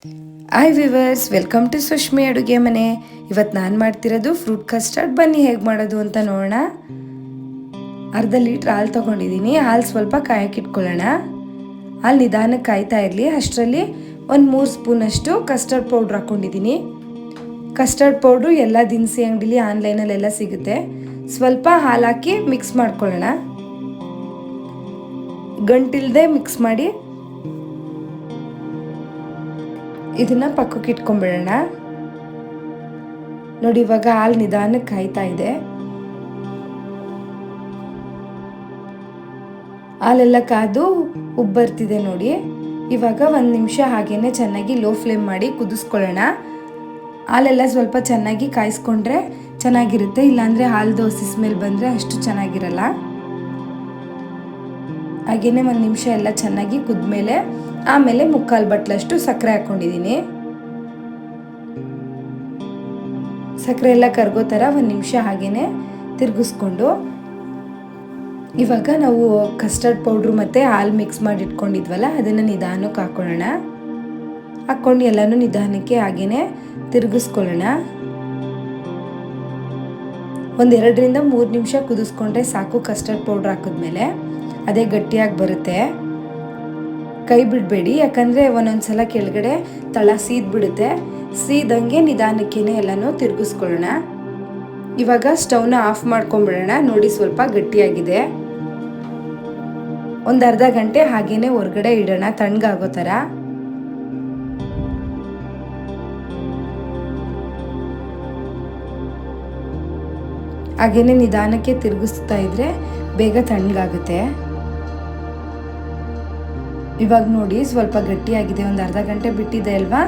Hi viewers, welcome to ಸುಷ್ಮಿ ಅಡುಗೆ ಮನೆ. ಇವತ್ತು ನಾನು ಮಾಡ್ತಿರೋದು ಫ್ರೂಟ್ ಕಸ್ಟರ್ಡ್. ಬನ್ನಿ ಹೇಗೆ ಮಾಡೋದು ಅಂತ ನೋಡೋಣ. ಅರ್ಧ ಲೀಟ್ರ್ ಹಾಲು ತೊಗೊಂಡಿದ್ದೀನಿ. ಹಾಲು ಸ್ವಲ್ಪ ಕಾಯಕ್ಕಿಟ್ಕೊಳ್ಳೋಣ. ಹಾಲು ನಿಧಾನಕ್ಕೆ ಕಾಯ್ತಾ ಇರಲಿ. ಅಷ್ಟರಲ್ಲಿ ಒಂದು 3 ಸ್ಪೂನಷ್ಟು ಕಸ್ಟರ್ಡ್ ಪೌಡ್ರ್ ಹಾಕ್ಕೊಂಡಿದ್ದೀನಿ. ಕಸ್ಟರ್ಡ್ ಪೌಡ್ರು ಎಲ್ಲ ದಿನಸಿ ಅಂಗಡಿಲಿ ಆನ್ಲೈನಲ್ಲೆಲ್ಲ ಸಿಗುತ್ತೆ. ಸ್ವಲ್ಪ ಹಾಲು ಹಾಕಿ ಮಿಕ್ಸ್ ಮಾಡ್ಕೊಳ್ಳೋಣ. ಗಂಟಿಲ್ಲದೆ ಮಿಕ್ಸ್ ಮಾಡಿ ಇದನ್ನ ಪಕ್ಕಕ್ಕೆ ಇಟ್ಕೊಂಡ್ಬಿಡೋಣ. ನೋಡಿ, ಇವಾಗ ಹಾಲು ನಿಧಾನಕ್ಕೆ ಕಾಯ್ತಾ ಇದೆ. ಹಾಲೆಲ್ಲ ಕಾದು ಉಬ್ಬು ಬರ್ತಿದೆ ನೋಡಿ. ಇವಾಗ 1 ನಿಮಿಷ ಹಾಗೇನೆ ಚೆನ್ನಾಗಿ ಲೋ ಫ್ಲೇಮ್ ಮಾಡಿ ಕುದಿಸ್ಕೊಳ್ಳೋಣ. ಹಾಲೆಲ್ಲ ಸ್ವಲ್ಪ ಚೆನ್ನಾಗಿ ಕಾಯಿಸ್ಕೊಂಡ್ರೆ ಚೆನ್ನಾಗಿರುತ್ತೆ, ಇಲ್ಲಾಂದರೆ ಹಾಲು ದೋಸೆ ಸ್ಮೆಲ್ ಬಂದರೆ ಅಷ್ಟು ಚೆನ್ನಾಗಿರಲ್ಲ. ಹಾಗೇನೆ 1 ನಿಮಿಷ ಎಲ್ಲ ಚೆನ್ನಾಗಿ ಕುದ್ಮೇಲೆ ಆಮೇಲೆ 3/4 ಬಟ್ಲಷ್ಟು ಸಕ್ಕರೆ ಹಾಕ್ಕೊಂಡಿದ್ದೀನಿ. ಸಕ್ಕರೆ ಎಲ್ಲ ಕರಗೋ ಥರ 1 ನಿಮಿಷ ಹಾಗೇನೆ ತಿರುಗಿಸ್ಕೊಂಡು ಇವಾಗ ನಾವು ಕಸ್ಟರ್ಡ್ ಪೌಡ್ರು ಮತ್ತು ಹಾಲು ಮಿಕ್ಸ್ ಮಾಡಿ ಇಟ್ಕೊಂಡಿದ್ವಲ್ಲ ಅದನ್ನು ನಿಧಾನಕ್ಕೆ ಹಾಕ್ಕೊಳ್ಳೋಣ. ಹಾಕ್ಕೊಂಡು ಎಲ್ಲನೂ ನಿಧಾನಕ್ಕೆ ಹಾಗೇನೆ ತಿರುಗಿಸ್ಕೊಳ್ಳೋಣ. 1-2 3 ನಿಮಿಷ ಕುದಿಸ್ಕೊಂಡ್ರೆ ಸಾಕು. ಕಸ್ಟರ್ಡ್ ಪೌಡ್ರ್ ಹಾಕಿದ್ಮೇಲೆ ಅದೇ ಗಟ್ಟಿಯಾಗಿ ಬರುತ್ತೆ. ಕೈ ಬಿಡಬೇಡಿ, ಯಾಕಂದರೆ ಒಂದೊಂದ್ಸಲ ಕೆಳಗಡೆ ತಳ ಸೀದ್ಬಿಡುತ್ತೆ. ಸೀದಂಗೆ ನಿಧಾನಕ್ಕೇನೆ ಎಲ್ಲನೂ ತಿರುಗಿಸ್ಕೊಳ್ಳೋಣ. ಇವಾಗ ಸ್ಟವ್ನ ಆಫ್ ಮಾಡ್ಕೊಂಬಿಡೋಣ. ನೋಡಿ, ಸ್ವಲ್ಪ ಗಟ್ಟಿಯಾಗಿದೆ. ಒಂದು ಅರ್ಧ ಗಂಟೆ ಹಾಗೇನೆ ಹೊರಗಡೆ ಇಡೋಣ, ತಣ್ಣಗಾಗೋ ಥರ. ಹಾಗೇನೆ ನಿಧಾನಕ್ಕೆ ತಿರುಗಿಸ್ತಾ ಇದ್ರೆ ಬೇಗ ತಣ್ಣಗಾಗುತ್ತೆ. ಇವಾಗ ನೋಡಿ, ಸ್ವಲ್ಪ ಗಟ್ಟಿಯಾಗಿದೆ. ಒಂದು ಅರ್ಧ ಗಂಟೆ ಬಿಟ್ಟಿದೆ ಅಲ್ವಾ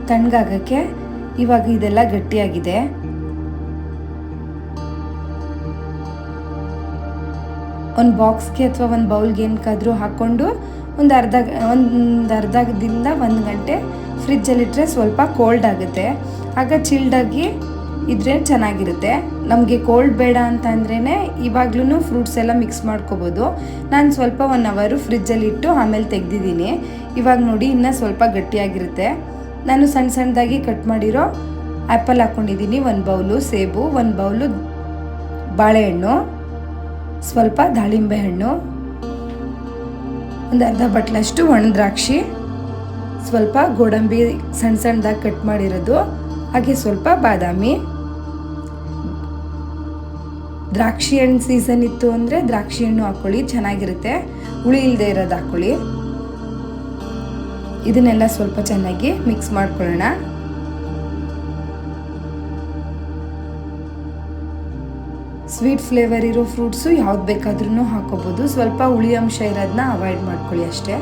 ತಣ್ಣಗಾಗಕ್ಕೆ. ಇವಾಗ ಇದೆಲ್ಲ ಗಟ್ಟಿಯಾಗಿದೆ. ಒಂದು ಬಾಕ್ಸ್ಗೆ ಅಥವಾ ಒಂದು ಬೌಲ್ಗೆ ಏನಕ್ಕಾದ್ರೂ ಹಾಕ್ಕೊಂಡು ಒಂದು ಅರ್ಧದಿಂದ 1 ಗಂಟೆ ಫ್ರಿಜ್ಜಲ್ಲಿಟ್ಟರೆ ಸ್ವಲ್ಪ ಕೋಲ್ಡ್ ಆಗುತ್ತೆ. ಆಗ ಚಿಲ್ಡಾಗಿ ಇದ್ರೆ ಚೆನ್ನಾಗಿರುತ್ತೆ. ನಮಗೆ ಕೋಲ್ಡ್ ಬೇಡ ಅಂತ ಅಂದ್ರೇ ಇವಾಗ್ಲೂ ಫ್ರೂಟ್ಸ್ ಎಲ್ಲ ಮಿಕ್ಸ್ ಮಾಡ್ಕೋಬೋದು. ನಾನು ಸ್ವಲ್ಪ 1 ಅವರು ಫ್ರಿಜ್ಜಲ್ಲಿಟ್ಟು ಆಮೇಲೆ ತೆಗೆದಿದ್ದೀನಿ. ಇವಾಗ ನೋಡಿ, ಇನ್ನೂ ಸ್ವಲ್ಪ ಗಟ್ಟಿಯಾಗಿರುತ್ತೆ. ನಾನು ಸಣ್ಣ ಸಣ್ಣದಾಗಿ ಕಟ್ ಮಾಡಿರೋ ಆ್ಯಪಲ್ ಹಾಕ್ಕೊಂಡಿದ್ದೀನಿ. 1 ಬೌಲು ಸೇಬು, 1 ಬೌಲು ಬಾಳೆಹಣ್ಣು, ಸ್ವಲ್ಪ ದಾಳಿಂಬೆ ಹಣ್ಣು, ಒಂದು ಅರ್ಧ ಬಟ್ಲಷ್ಟು ಒಣ ದ್ರಾಕ್ಷಿ, ಸ್ವಲ್ಪ ಗೋಡಂಬಿ ಸಣ್ಣ ಸಣ್ಣದಾಗಿ ಕಟ್ ಮಾಡಿರೋದು, ಹಾಗೆ ಸ್ವಲ್ಪ ಬಾದಾಮಿ. ದ್ರಾಕ್ಷಿ ಹಣ್ಣು ಸೀಸನ್ ಇತ್ತು ಅಂದರೆ ದ್ರಾಕ್ಷಿ ಹಣ್ಣು ಹಾಕ್ಕೊಳ್ಳಿ, ಚೆನ್ನಾಗಿರುತ್ತೆ. ಹುಳಿ ಇಲ್ಲದೆ ಇರೋದು ಹಾಕ್ಕೊಳ್ಳಿ. ಇದನ್ನೆಲ್ಲ ಸ್ವಲ್ಪ ಚೆನ್ನಾಗಿ ಮಿಕ್ಸ್ ಮಾಡ್ಕೊಳ್ಳೋಣ. ಸ್ವೀಟ್ ಫ್ಲೇವರ್ ಇರೋ ಫ್ರೂಟ್ಸು ಯಾವ್ದು ಬೇಕಾದ್ರೂ ಹಾಕೋಬೋದು. ಸ್ವಲ್ಪ ಹುಳಿ ಅಂಶ ಇರೋದನ್ನ ಅವಾಯ್ಡ್ ಮಾಡ್ಕೊಳ್ಳಿ ಅಷ್ಟೇ.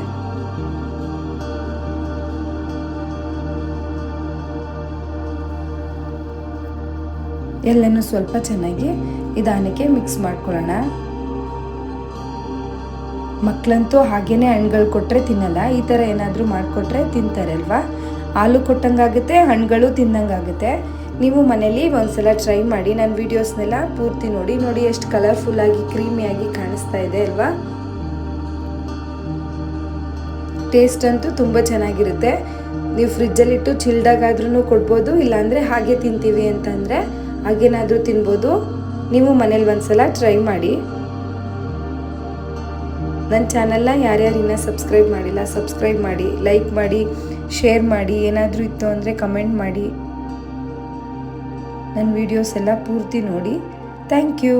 ಎಲ್ಲನೂ ಸ್ವಲ್ಪ ಚೆನ್ನಾಗಿ ನಿಧಾನಕ್ಕೆ ಮಿಕ್ಸ್ ಮಾಡ್ಕೊಳ್ಳೋಣ. ಮಕ್ಕಳಂತೂ ಹಾಗೇನೆ ಹಣ್ಣುಗಳು ಕೊಟ್ಟರೆ ತಿನ್ನಲ್ಲ. ಈ ಥರ ಏನಾದರೂ ಮಾಡಿಕೊಟ್ರೆ ತಿಂತಾರೆ ಅಲ್ವಾ. ಹಾಲು ಕೊಟ್ಟಂಗಾಗುತ್ತೆ, ಹಣ್ಣುಗಳು ತಿನ್ನಂಗಾಗುತ್ತೆ. ನೀವು ಮನೇಲಿ ಒಂದ್ಸಲ ಟ್ರೈ ಮಾಡಿ. ನನ್ನ ವೀಡಿಯೋಸ್ನೆಲ್ಲ ಪೂರ್ತಿ ನೋಡಿ. ಎಷ್ಟು ಕಲರ್ಫುಲ್ಲಾಗಿ ಕ್ರೀಮಿಯಾಗಿ ಕಾಣಿಸ್ತಾ ಇದೆ ಅಲ್ವಾ. ಟೇಸ್ಟ್ ಅಂತೂ ತುಂಬ ಚೆನ್ನಾಗಿರುತ್ತೆ. ನೀವು ಫ್ರಿಜ್ಜಲ್ಲಿಟ್ಟು ಚಿಲ್ಡಾಗಾದ್ರೂ ಕೊಡ್ಬೋದು, ಇಲ್ಲಾಂದರೆ ಹಾಗೆ ತಿಂತೀವಿ ಅಂತಂದರೆ ಹಾಗೇನಾದರೂ ತಿನ್ಬೋದು. ನೀವು ಮನೇಲಿ ಒಂದ್ಸಲ ಟ್ರೈ ಮಾಡಿ. ನನ್ನ ಚಾನಲ್ನ ಯಾರ್ಯಾರು ಇನ್ನೂ ಸಬ್ಸ್ಕ್ರೈಬ್ ಮಾಡಿಲ್ಲ ಸಬ್ಸ್ಕ್ರೈಬ್ ಮಾಡಿ, ಲೈಕ್ ಮಾಡಿ, ಶೇರ್ ಮಾಡಿ. ಏನಾದರೂ ಇತ್ತು ಅಂದರೆ ಕಮೆಂಟ್ ಮಾಡಿ. ನನ್ನ ವೀಡಿಯೋಸ್ ಎಲ್ಲ ಪೂರ್ತಿ ನೋಡಿ. Thank you.